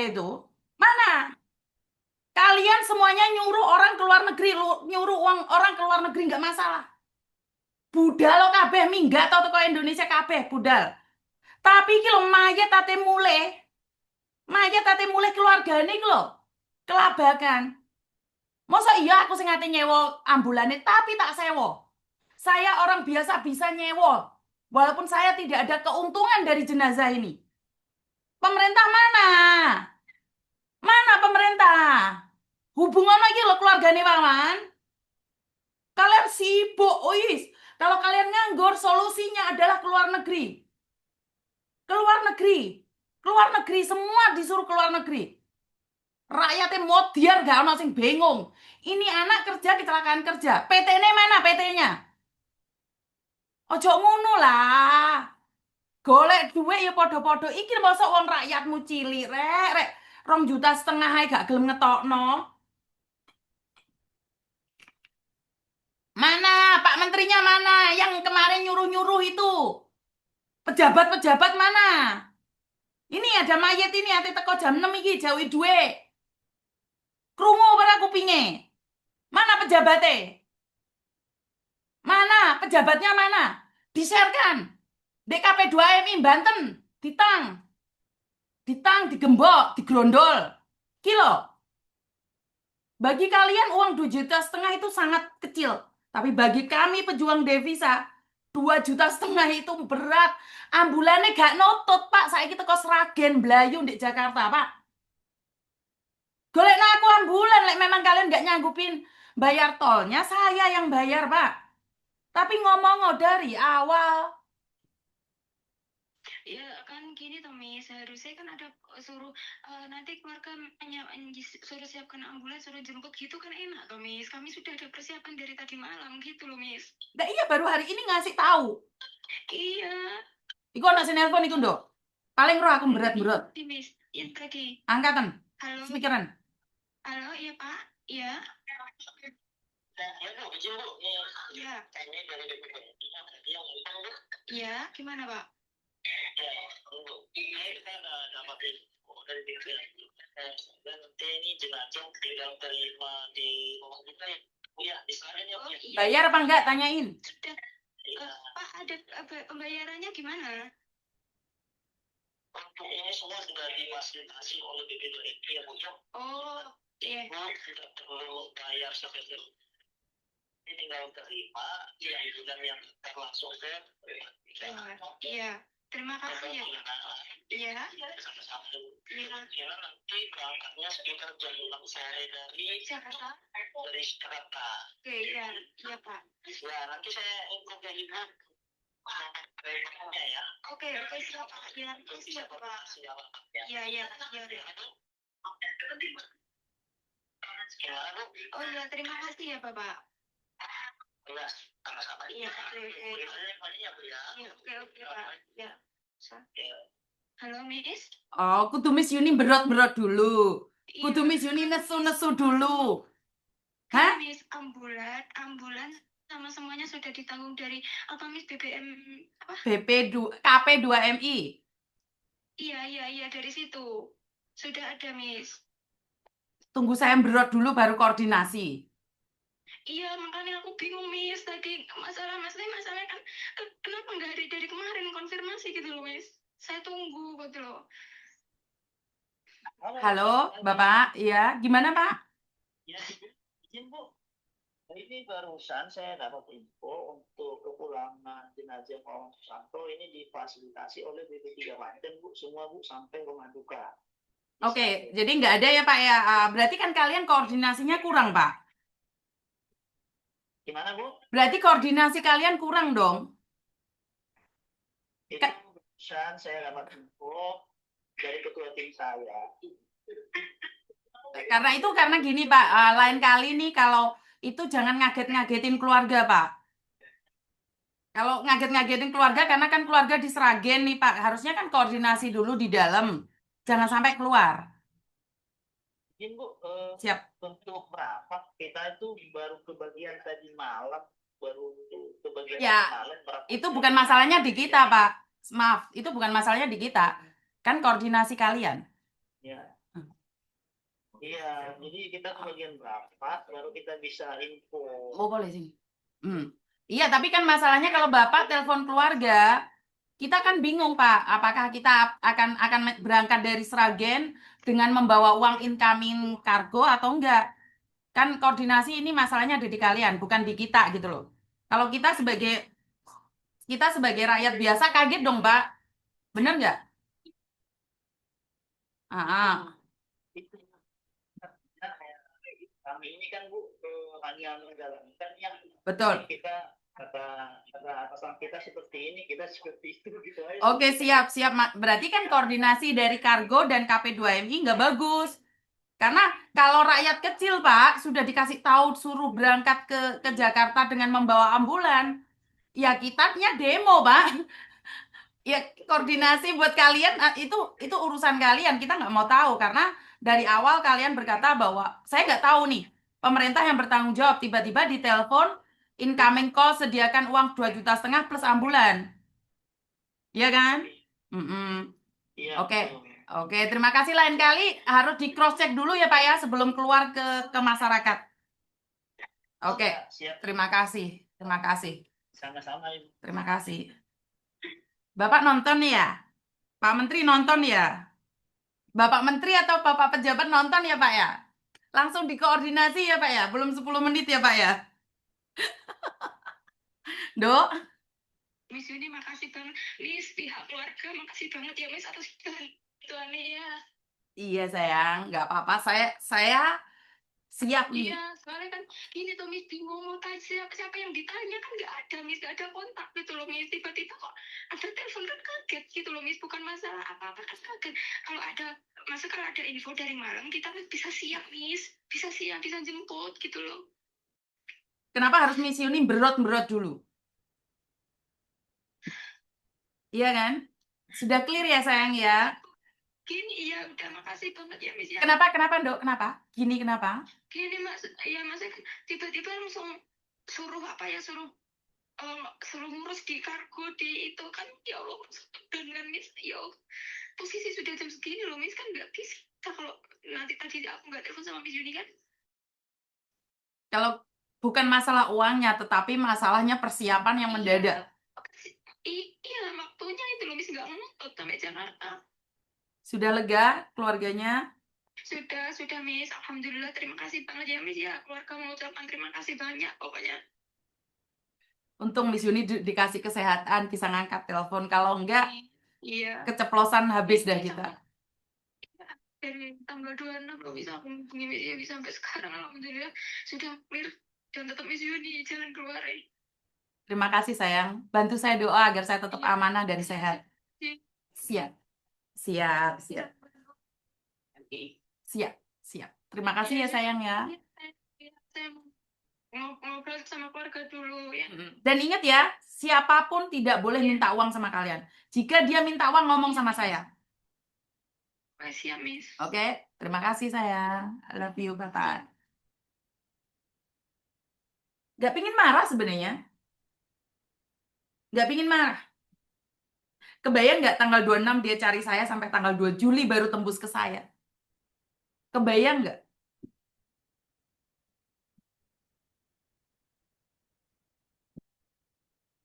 itu? Mana? Kalian semuanya nyuruh orang keluar negeri, nyuruh uang orang keluar negeri nggak masalah. Budal lo kabeh minggat atau teko Indonesia kabeh budal. Tapi iki lho mayat tate mulai keluargane iki lho. Kelabakan. Masa iya aku sing ate nyewa ambulane tapi tak sewa. Saya orang biasa bisa nyewa. Walaupun saya tidak ada keuntungan dari jenazah ini. Pemerintah mana? Mana pemerintah? Hubungan lagi lo keluargane Wawan. Kalian sibuk, ois. Kalau kalian nganggur, solusinya adalah keluar negeri. Keluar negeri. Keluar negeri, semua disuruh keluar negeri. Rakyatnya modiar gak ono sing bingung. Ini anak kerja kecelakaan kerja. PT-nya mana PT-nya? Ojo ngono lah. Golek duit ya podo-podo. Iki masa wong rakyatmu cilik rek. 2,5 juta ae gak gelem ngetokno. Mana Pak Menterinya mana? Yang kemarin nyuruh-nyuruh itu. Pejabat-pejabat mana? Ini ada mayat ini ati teko jam 6 iki jauhi duit. Krungu ora kupinge. Mana pejabatnya? Mana pejabatnya mana? Diserkan. DKP 2MI Banten ditang. Ditang, digembok, digrondol. Kilo. Bagi kalian uang 2,5 juta itu sangat kecil. Tapi bagi kami pejuang devisa 2,5 juta itu berat. Ambulannya gak notut, Pak. Saiki teko Sragen, Blayu di Jakarta, Pak. Golekno aku ambulan, lek memang kalian gak nyanggupin bayar tolnya, saya yang bayar, Pak. Tapi ngomong dari awal. Ya kan gini toh Miss, seharusnya kan ada suruh nanti keluarga suruh siapkan ambulans, suruh jemput gitu kan enak toh Miss. Kami sudah ada persiapan dari tadi malam gitu loh Miss. Nah, iya baru hari ini ngasih tahu. Iya. Iku ana sing nelpon iku, Nduk. Paling roh aku berat-berat. Di Miss, yang tadi. Angkatan. Halo. Speakeran. Halo, iya Pak. Iya. Iya. Iya, gimana Pak? Kita dapat info dari ini jenazah tinggal terima di rumah kita ya di sana ya. Bayar apa enggak tanyain? Sudah. Pak ada pembayarannya gimana? Untuk ini semua sudah difasilitasi oleh BPDP ya Bu. Oh iya. Tidak perlu bayar sampai ini tinggal terima yang langsung ke iya. Terima kasih ya. Iya. Iya. Nanti berangkatnya sekitar jam 6 sore dari Jakarta. Dari Jakarta. Oke, iya, iya Pak. Ya, nanti saya info ke Ibu. Ya. Oke, siap Pak. Ya, siap Pak. Iya. Oh iya, terima kasih ya Bapak. Ya, sama-sama. Iya, oke Pak. Ya. Halo Miss. Oh, kudu Miss Yuni berot-berot dulu. Iya. Kudu Miss Yuni nesu-nesu dulu. Hah? Miss, ambulans sama semuanya sudah ditanggung dari apa Miss BBM apa? KP2MI. Iya, dari situ. Sudah ada Miss. Tunggu saya berot dulu baru koordinasi. Iya, makanya aku bingung Miss tadi masalahnya kan kenapa nggak dari kemarin konfirmasi gitu loh Miss. Saya tunggu gitu loh. Halo, Bapak. Iya, gimana Pak? Ya, izin Bu. Ini barusan saya dapat info untuk kepulangan jenazah Wawan Susanto ini difasilitasi oleh BP3 Banten Bu. Semua Bu sampai rumah duka. Oke, jadi nggak ada ya Pak ya. Berarti kan kalian koordinasinya kurang Pak. Gimana Bu? Berarti koordinasi kalian kurang dong. Itu barusan saya dapat info dari ketua tim saya. Karena gini Pak, lain kali nih kalau itu jangan ngaget-ngagetin keluarga Pak. Kalau ngaget-ngagetin keluarga karena kan keluarga di Sragen nih Pak, harusnya kan koordinasi dulu di dalam, jangan sampai keluar. Izin Bu, Siap. untuk berapa kita itu baru kebagian tadi malam, Ya, malam berapa? itu bukan masalahnya di kita Pak. Maaf, itu bukan masalahnya di kita. Kan koordinasi kalian. Ya. Iya, jadi kita kebagian rapat, baru kita bisa info. Oh, boleh sih. Iya, tapi kan masalahnya kalau Bapak telepon keluarga, kita kan bingung, Pak. Apakah kita akan berangkat dari Sragen dengan membawa uang incoming kargo atau enggak? Kan koordinasi ini masalahnya ada di kalian, bukan di kita gitu loh. Kalau kita sebagai rakyat biasa kaget dong, Pak. Bener nggak? Ah, Itu kami ini kan Bu, hanya menjalankan yang betul. kita kata atasan kita seperti ini, kita seperti itu gitu aja. Oke, siap. Berarti kan koordinasi dari kargo dan KP2MI nggak bagus. Karena kalau rakyat kecil, Pak, sudah dikasih tahu suruh berangkat ke Jakarta dengan membawa ambulan, ya kitanya demo, Pak. Ya, koordinasi buat kalian itu urusan kalian. Kita nggak mau tahu karena dari awal kalian berkata bahwa saya nggak tahu nih. Pemerintah yang bertanggung jawab tiba-tiba ditelepon incoming call sediakan uang 2,5 juta plus ambulan. Iya kan? Mm-mm. Iya. Oke. betul. Oke, terima kasih. Lain kali harus di cross check dulu ya Pak ya sebelum keluar ke masyarakat. Oke, Ya, siap. terima kasih. Terima kasih. Sama-sama Ibu. Terima kasih. Bapak nonton ya? Pak Menteri nonton ya? Bapak Menteri atau Bapak pejabat nonton ya Pak ya? Langsung dikoordinasi ya Pak ya? Belum 10 menit ya Pak ya? Dok? Miss Yuni makasih banget. Miss, pihak keluarga makasih banget ya Miss atas bantuannya ya. Iya sayang, nggak apa-apa. Saya siap nih. Iya, soalnya kan gini tuh Miss bingung mau tanya siapa yang ditanya kan nggak ada Miss, nggak ada kontak gitu loh Miss. Tiba-tiba kok ada telepon kan kaget gitu loh Miss, bukan masalah apa-apa kan kaget. Kalau ada info dari Malang kita kan bisa siap Miss, bisa siap, bisa jemput gitu loh. Kenapa harus misi ini berot-berot dulu? Iya kan? Sudah clear ya sayang ya? Gini iya udah makasih banget ya Miss ya. Kenapa Dok? Kenapa? Gini kenapa? Gini Mas, ya Mas tiba-tiba langsung suruh ngurus di kargo di itu kan ya Allah dengan Miss ya Allah, posisi sudah jam segini loh Miss kan nggak bisa kalau nanti tadi aku nggak telepon sama Miss Yuni kan. Kalau bukan masalah uangnya, tetapi masalahnya persiapan yang mendadak. Iya waktunya itu loh Miss nggak ngotot sampai Jakarta. Sudah lega keluarganya? Sudah Miss, alhamdulillah terima kasih banget ya Miss ya, keluarga mengucapkan terima kasih banyak pokoknya. Untung Miss Yuni dikasih kesehatan, bisa ngangkat telepon. Kalau enggak, Iya. keceplosan habis dah kita. Dari tanggal 26 loh bisa aku hubungi Miss Yuni sampai sekarang alhamdulillah sudah clear dan tetap Miss Yuni jalan keluar ya. Terima kasih sayang. Bantu saya doa agar saya tetap amanah dan sehat. Siap. Siap. Siap. Terima kasih ya sayang ya. Saya mau ngobrol sama keluarga dulu ya. Dan ingat ya, siapapun tidak boleh minta uang sama kalian. Jika dia minta uang, ngomong sama saya. Makasih ya Miss. Oke, terima kasih sayang. I love you, Bapak. Gak pingin marah sebenarnya. Gak pingin marah. Kebayang nggak tanggal 26 dia cari saya sampai tanggal 2 Juli baru tembus ke saya? Kebayang nggak?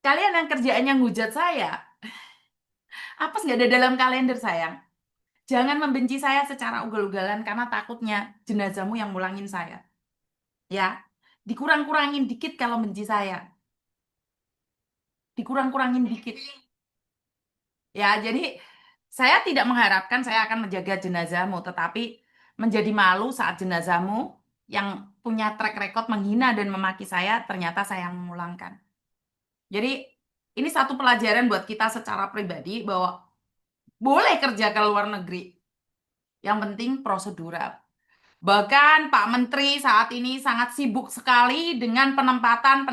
Kalian yang kerjaannya ngujat saya, apa nggak ada dalam kalender sayang? Jangan membenci saya secara ugal-ugalan karena takutnya jenazahmu yang mulangin saya. Ya, dikurang-kurangin dikit kalau benci saya. Dikurang-kurangin dikit. Ya, jadi saya tidak mengharapkan saya akan menjaga jenazahmu, tetapi menjadi malu saat jenazahmu yang punya track record menghina dan memaki saya, ternyata saya yang memulangkan. Jadi, ini satu pelajaran buat kita secara pribadi bahwa boleh kerja ke luar negeri. Yang penting prosedural. Bahkan Pak Menteri saat ini sangat sibuk sekali dengan penempatan.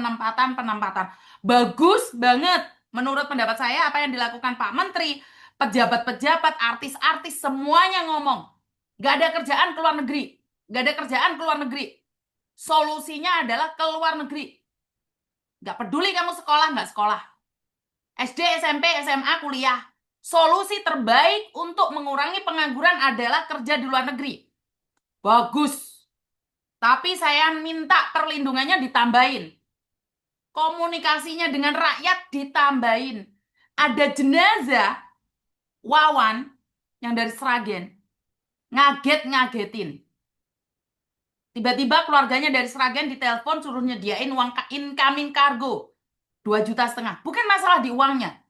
Bagus banget. Menurut pendapat saya apa yang dilakukan Pak Menteri, pejabat-pejabat, artis-artis, semuanya ngomong. Gak ada kerjaan ke luar negeri. Gak ada kerjaan ke luar negeri. Solusinya adalah ke luar negeri. Gak peduli kamu sekolah, nggak sekolah. SD, SMP, SMA, kuliah. Solusi terbaik untuk mengurangi pengangguran adalah kerja di luar negeri. Bagus. Tapi saya minta perlindungannya ditambahin. Komunikasinya dengan rakyat ditambahin. Ada jenazah Wawan yang dari Sragen. Ngagetin. Tiba-tiba keluarganya dari Sragen ditelepon suruh nyediain uang incoming kargo 2,5 juta. Bukan masalah di uangnya.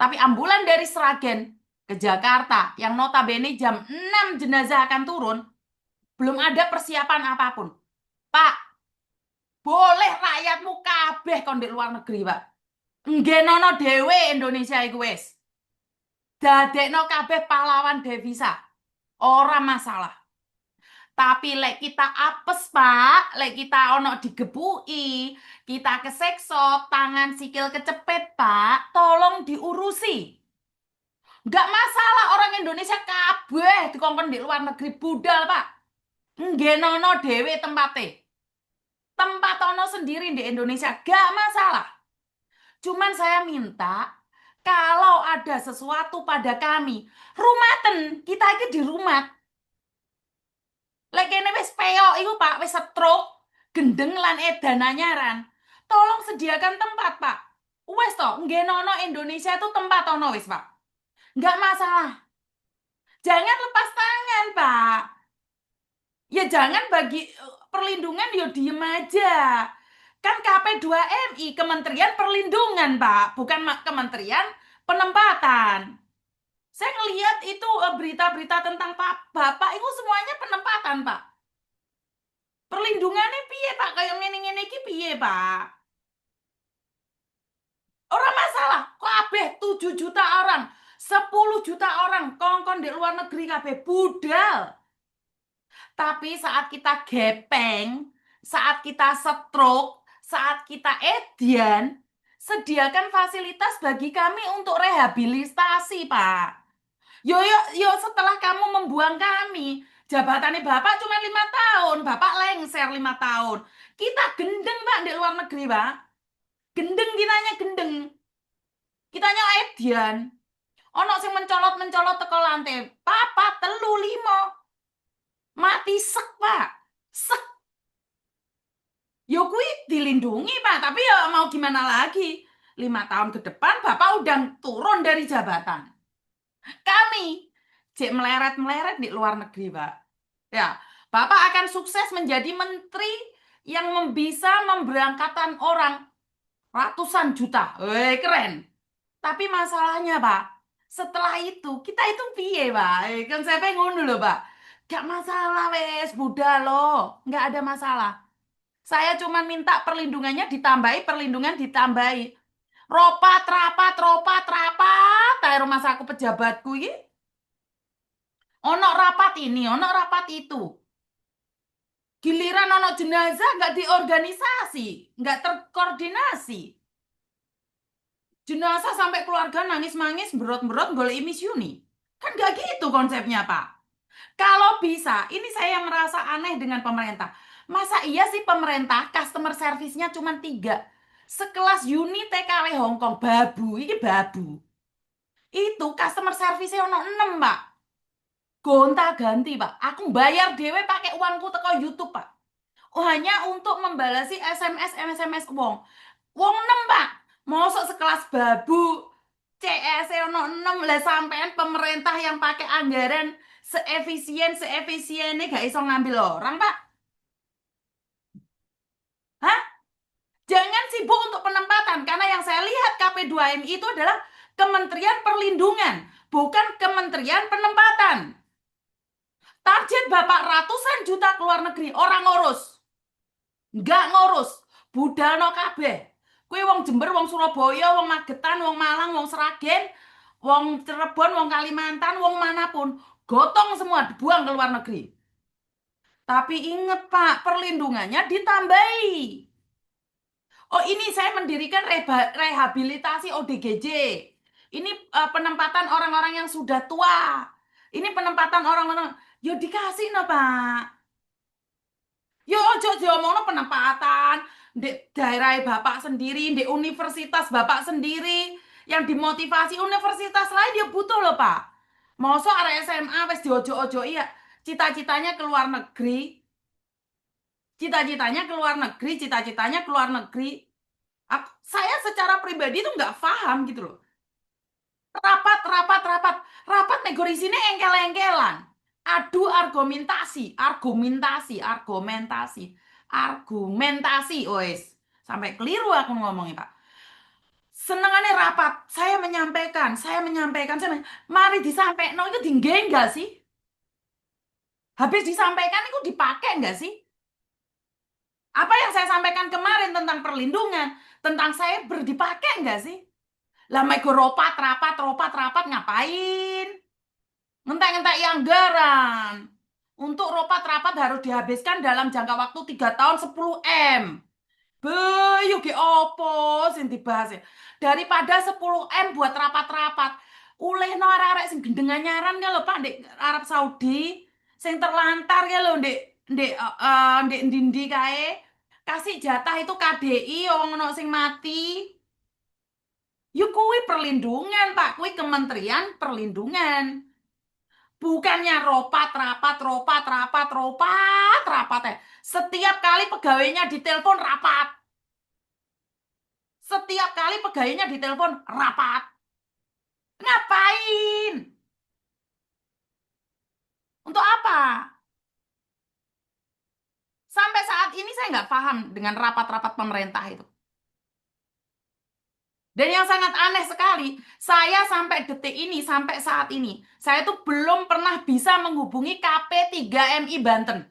Tapi ambulan dari Sragen ke Jakarta yang notabene jam 6 jenazah akan turun. Belum ada persiapan apapun. Pak, boleh rakyatmu kabeh kon di luar negeri, Pak. Nggenono dhewe Indonesia iku wis. Dadekno kabeh pahlawan devisa. Ora masalah. Tapi lek kita apes, Pak, lek kita ono digebuki, kita kesekso, tangan sikil kecepet, Pak, tolong diurusi. Nggak masalah orang Indonesia kabeh dikongkon di luar negeri budal, Pak. Nggenono dhewe tempate. Tempat ono sendiri di Indonesia, gak masalah. Cuman saya minta, kalau ada sesuatu pada kami, rumaten, kita iki di rumah. Lek kene wis peyok iku Pak, wis stroke, gendeng lan edan anyaran. Tolong sediakan tempat, Pak. Wes toh, nggenono Indonesia itu tempat ono wis, Pak. Nggak masalah. Jangan lepas tangan, Pak. Ya jangan bagi perlindungan ya diem aja. Kan KP2MI Kementerian Perlindungan, Pak, bukan Kementerian Penempatan. Saya ngelihat itu berita-berita tentang Pak Bapak itu semuanya penempatan, Pak. Perlindungannya piye, Pak? Kayak ngene-ngene iki piye, Pak? Orang masalah, kabeh 7 juta orang, 10 juta orang kongkon di luar negeri kabeh budal. Tapi saat kita gepeng, saat kita stroke, saat kita edian, sediakan fasilitas bagi kami untuk rehabilitasi, Pak. Yo, setelah kamu membuang kami, jabatannya Bapak cuma 5 tahun, Bapak lengser 5 tahun. Kita gendeng, Pak, di luar negeri, Pak. Gendeng, kitanya gendeng. Kitanya edian. Ono sing mencolot-mencolot teko lantai. Papa, telu, limo. Mati sek, Pak. Sek. Yo kui dilindungi, Pak. Tapi ya mau gimana lagi? 5 tahun ke depan, Bapak udah turun dari jabatan. Kami cek meleret-meleret di luar negeri, Pak. Ya, Bapak akan sukses menjadi menteri yang bisa memberangkatkan orang ratusan juta. Keren. Tapi masalahnya, Pak, setelah itu kita itu piye, Pak? Kan saya pengen dulu, Pak. Gak masalah, wes, Buddha loh. Gak ada masalah. Saya cuma minta perlindungannya ditambahi, perlindungan ditambahi. Ropat, rapat, tayo rumah saku pejabatku ini. Ono rapat ini, ono rapat itu. Giliran ono jenazah nggak diorganisasi, nggak terkoordinasi. Jenazah sampai keluarga nangis-nangis, berot-berot, golek misyuni. Kan nggak gitu konsepnya, Pak. Kalau bisa, ini saya yang merasa aneh dengan pemerintah. Masa iya sih pemerintah customer service-nya cuma 3? Sekelas Uni TKW Hongkong, babu, ini babu. Itu customer service-nya ono 6, Pak. Gonta ganti, Pak. Aku bayar dewe pakai uangku teko YouTube, Pak. Hanya untuk membalasi SMS wong. Wong 6, Pak. Mosok sekelas babu CS ono 6 lah sampean pemerintah yang pakai anggaran seefisiennya gak iso ngambil orang, Pak. Hah? Jangan sibuk untuk penempatan karena yang saya lihat KP2MI itu adalah Kementerian Perlindungan, bukan Kementerian Penempatan. Target Bapak ratusan juta keluar negeri, orang ngurus. Nggak ngurus. Budalno kabeh. Kuwi wong Jember, wong Surabaya, wong Magetan, wong Malang, wong Sragen, wong Cirebon, wong Kalimantan, wong manapun. Gotong semua dibuang ke luar negeri. Tapi ingat, Pak, perlindungannya ditambahi. Oh, ini saya mendirikan rehabilitasi ODGJ. Ini penempatan orang-orang yang sudah tua. Ini penempatan orang-orang. Yo dikasih no, Pak. Yo ojo diomongno penempatan di daerah Bapak sendiri, di universitas Bapak sendiri, yang dimotivasi universitas lain dia butuh loh, Pak. Mosok arek SMA wis diojo-ojo iya. cita-citanya ke luar negeri, cita-citanya ke luar negeri, cita-citanya ke luar negeri. Saya secara pribadi tuh nggak paham gitu loh. Rapat nego isine engkel-engkelan. Adu argumentasi, wes. Sampai keliru aku ngomongnya, Pak. Senengannya rapat, saya menyampaikan, mari disampaikan, itu tinggi enggak sih? Habis disampaikan itu dipakai enggak sih? Apa yang saya sampaikan kemarin tentang perlindungan, tentang cyber dipakai enggak sih? Lah mego rapat ngapain? Ngentek-ngentek anggaran. Untuk rapat harus dihabiskan dalam jangka waktu 3 tahun 10 M. Bayu ge opo sing dibahas ya. Daripada 10 M buat rapat-rapat. Ulehno arek-arek sing gendengan nyaran ya lho Pak ndek Arab Saudi, sing terlantar ya lho ndek ndi kae. Kasih jatah itu KDI wong ono sing mati. Yuk kuwi perlindungan Pak, kuwi Kementerian Perlindungan. Bukannya rapat ya. Setiap kali pegawainya ditelepon rapat. Setiap kali pegawainya ditelepon rapat. Ngapain? Untuk apa? Sampai saat ini saya nggak paham dengan rapat-rapat pemerintah itu. Dan yang sangat aneh sekali, saya sampai detik ini, sampai saat ini, saya tuh belum pernah bisa menghubungi KP3MI Banten.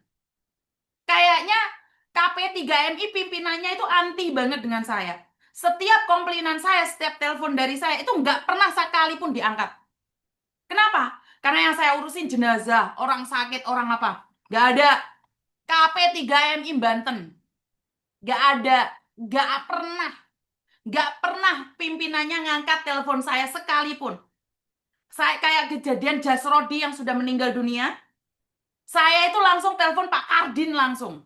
Kayaknya KP3MI pimpinannya itu anti banget dengan saya. Setiap komplainan saya, setiap telepon dari saya, itu nggak pernah sekalipun diangkat. Kenapa? Karena yang saya urusin jenazah, orang sakit, orang apa. Nggak ada. KP3MI Banten. Nggak ada. Nggak pernah pimpinannya ngangkat telepon saya sekalipun. Saya kayak kejadian Jasrodi yang sudah meninggal dunia. Saya itu langsung telepon Pak Kardin langsung.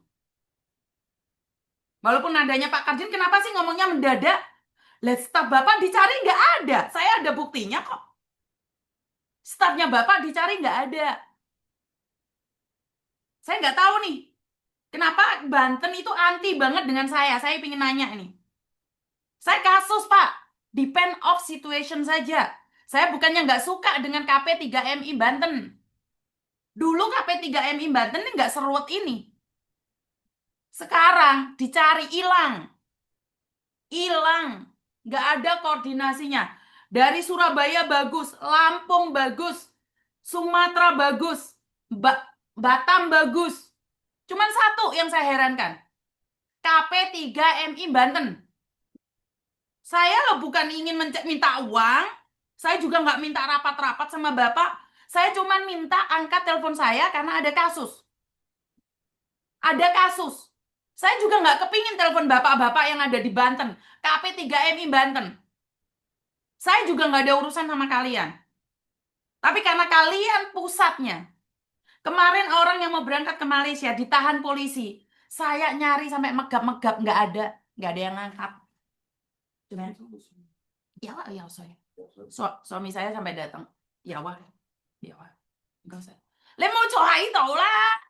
Walaupun nadanya Pak Kardin, kenapa sih ngomongnya mendadak? Lihat staf Bapak dicari nggak ada. Saya ada buktinya kok. Stafnya Bapak dicari nggak ada. Saya nggak tahu nih. Kenapa Banten itu anti banget dengan saya? Saya ingin nanya ini. Saya kasus, Pak. Depend of situation saja. Saya bukannya nggak suka dengan KP3MI Banten. Dulu KP3MI Banten ini nggak seruat ini. Sekarang dicari hilang. Hilang. Nggak ada koordinasinya. Dari Surabaya bagus, Lampung bagus, Sumatera bagus, Batam bagus. Cuman satu yang saya herankan. KP3MI Banten. Saya loh bukan ingin minta uang. Saya juga nggak minta rapat-rapat sama Bapak. Saya cuma minta angkat telepon saya karena ada kasus. Ada kasus. Saya juga nggak kepingin telepon bapak-bapak yang ada di Banten. KP3MI Banten. Saya juga nggak ada urusan sama kalian. Tapi karena kalian pusatnya. Kemarin orang yang mau berangkat ke Malaysia ditahan polisi. Saya nyari sampai megap-megap. Nggak ada. Nggak ada yang ngangkat. Cuman, ya wah, ya saya. Suami saya sampai datang. Ya wah. Ya wah. Enggak usah. Lấy mau cho hãy tàu啦.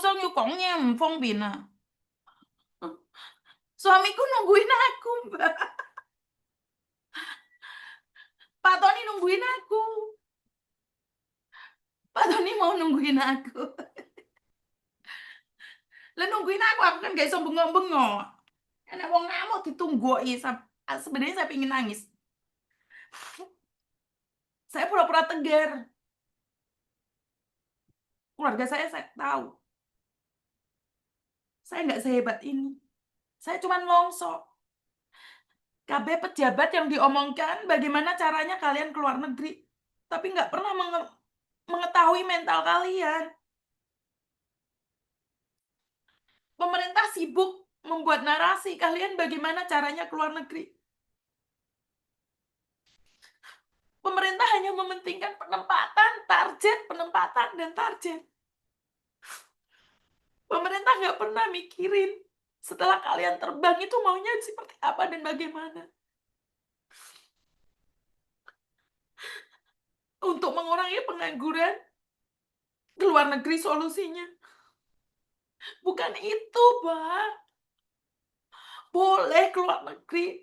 Sao như cổng nghe phong bình à. Suamiku nungguin aku, Mbak. Pak Tony nungguin aku. Pak Tony mau nungguin aku. Lah nungguin aku kan gak iso bengok-bengok. Karena wong ngamuk ditungguin. Sebenarnya saya pengen nangis. Saya pura-pura tegar. Keluarga saya tahu. Saya nggak sehebat ini. Saya cuma longso. KB pejabat yang diomongkan bagaimana caranya kalian keluar negeri. Tapi nggak pernah mengetahui mental kalian. Pemerintah sibuk membuat narasi kalian bagaimana caranya keluar negeri. Pemerintah hanya mementingkan penempatan, dan target. Pemerintah nggak pernah mikirin setelah kalian terbang itu maunya seperti apa dan bagaimana. Untuk mengurangi pengangguran, Ke luar negeri solusinya. Bukan itu, Pak. Boleh ke luar negeri,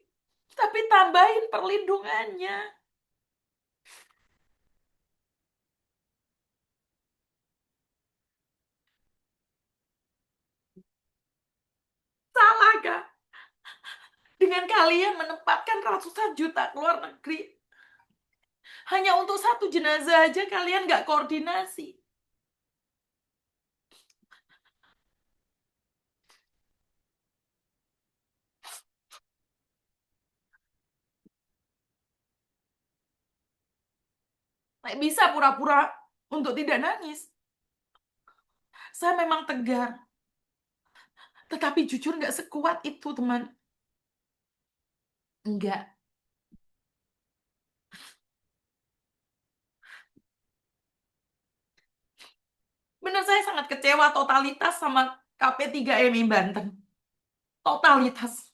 tapi tambahin perlindungannya. Salah, Kak? Dengan kalian menempatkan ratusan juta ke luar negeri. Hanya untuk satu jenazah aja kalian nggak koordinasi. Nggak bisa pura-pura untuk tidak nangis. Saya memang tegar. Tetapi jujur nggak sekuat itu, teman. Enggak. Benar, saya sangat kecewa totalitas sama KP3MI Banten. Totalitas.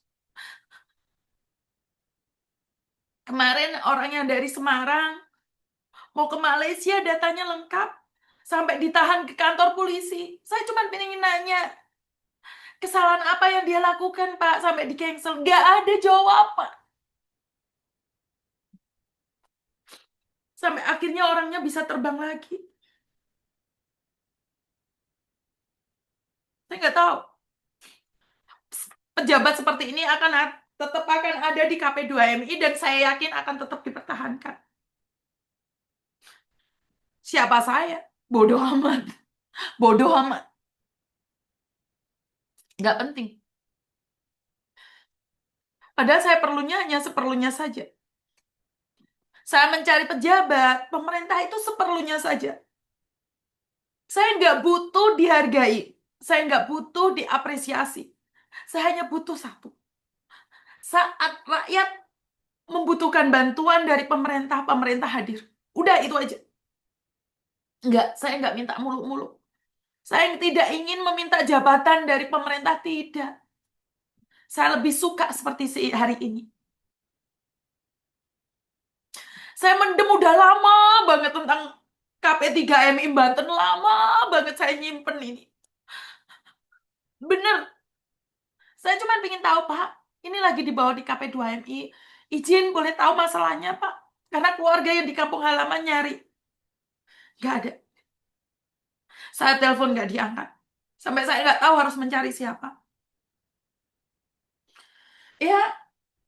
Kemarin orang yang dari Semarang mau ke Malaysia, datanya lengkap. Sampai ditahan ke kantor polisi. Saya cuma pengen nanya, kesalahan apa yang dia lakukan, Pak, sampai di cancel? Nggak ada jawaban. Sampai akhirnya orangnya bisa terbang lagi. Saya nggak tahu. Pejabat seperti ini tetap akan ada di KP2MI dan saya yakin akan tetap dipertahankan. Siapa saya? Bodoh amat. Bodoh amat. Nggak penting. Padahal saya perlunya hanya seperlunya saja. Saya mencari pejabat, pemerintah itu seperlunya saja. Saya nggak butuh dihargai. Saya nggak butuh diapresiasi. Saya hanya butuh satu. Saat rakyat membutuhkan bantuan dari pemerintah, pemerintah hadir. Udah, itu aja. Enggak, saya nggak minta muluk-muluk. Saya tidak ingin meminta jabatan dari pemerintah, tidak. Saya lebih suka seperti hari ini. Saya mendem udah lama banget tentang KP3MI Banten. Lama banget saya nyimpen ini. Bener, saya cuma ingin tahu, Pak, ini lagi dibawa di KP2MI. Izin boleh tahu masalahnya, Pak? Karena keluarga yang di kampung halaman nyari. Nggak ada. Saya telepon nggak diangkat. Sampai saya nggak tahu harus mencari siapa. Ya,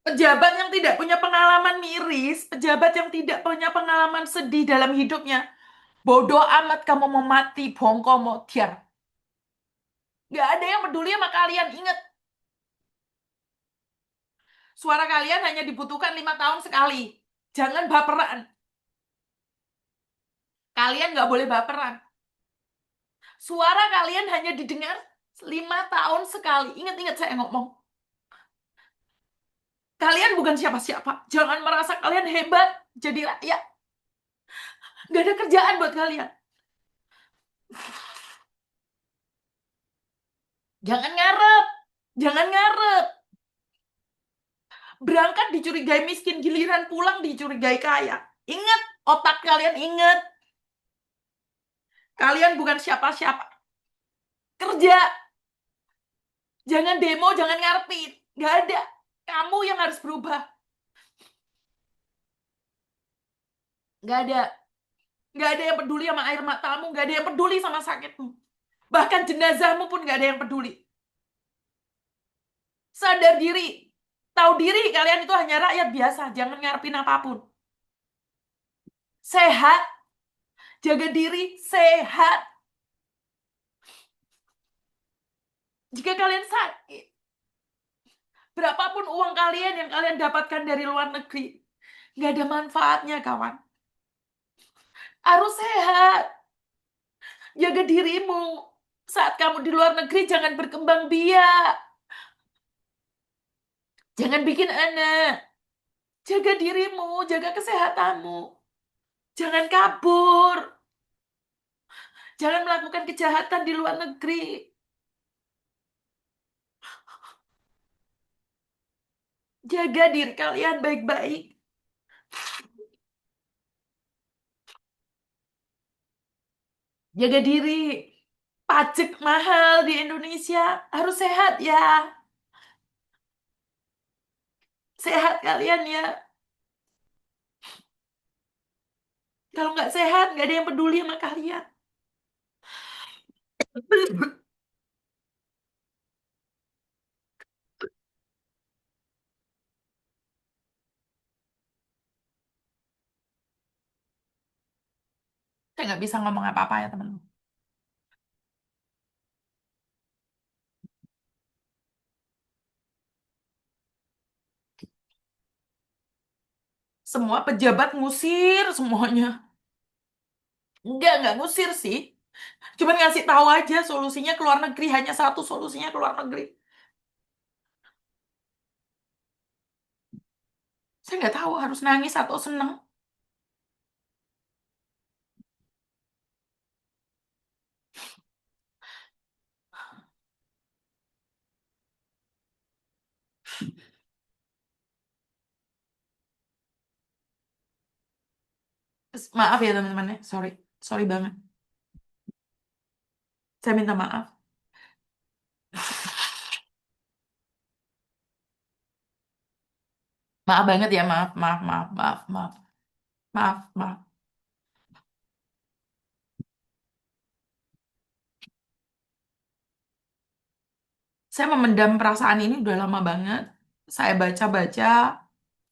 pejabat yang tidak punya pengalaman miris, pejabat yang tidak punya pengalaman sedih dalam hidupnya, bodoh amat kamu mau mati, bongko mau tiar. Nggak ada yang peduli sama kalian. Ingat, suara kalian hanya dibutuhkan 5 tahun sekali. Jangan baperan. Kalian nggak boleh baperan. Suara kalian hanya didengar 5 tahun sekali. Ingat-ingat saya ngomong. Kalian bukan siapa-siapa. Jangan merasa kalian hebat jadi rakyat. Nggak ada kerjaan buat kalian. Jangan ngarep. Jangan ngarep. Berangkat dicurigai miskin, giliran pulang dicurigai kaya. Ingat, otak kalian ingat. Kalian bukan siapa-siapa. Kerja. Jangan demo, jangan ngarepin. Nggak ada. Kamu yang harus berubah. Nggak ada. Nggak ada yang peduli sama air matamu. Nggak ada yang peduli sama sakitmu. Bahkan jenazahmu pun nggak ada yang peduli. Sadar diri. Tahu diri kalian itu hanya rakyat biasa. Jangan ngarepin apapun. Sehat. Jaga diri. Sehat. Jika kalian sakit, berapapun uang kalian yang kalian dapatkan dari luar negeri, nggak ada manfaatnya, kawan. Harus sehat. Jaga dirimu. Saat kamu di luar negeri, jangan berkembang biak. Jangan bikin anak. Jaga dirimu, jaga kesehatanmu. Jangan kabur. Jangan melakukan kejahatan di luar negeri. Jaga diri kalian baik-baik. Jaga diri. Pajak mahal di Indonesia. Harus sehat ya. Sehat kalian ya. Kalau nggak sehat, nggak ada yang peduli sama kalian. Saya nggak bisa ngomong apa-apa ya teman. Semua pejabat ngusir semuanya. Nggak ngusir sih. Cuman ngasih tahu aja solusinya ke luar negeri. Hanya satu solusinya ke luar negeri. Saya nggak tahu harus nangis atau senang. Maaf ya teman-teman ya. Sorry. Sorry banget. Saya minta maaf. Maaf banget ya. Maaf, maaf, maaf, maaf, maaf. Maaf, maaf. Saya memendam perasaan ini udah lama banget. Saya baca-baca.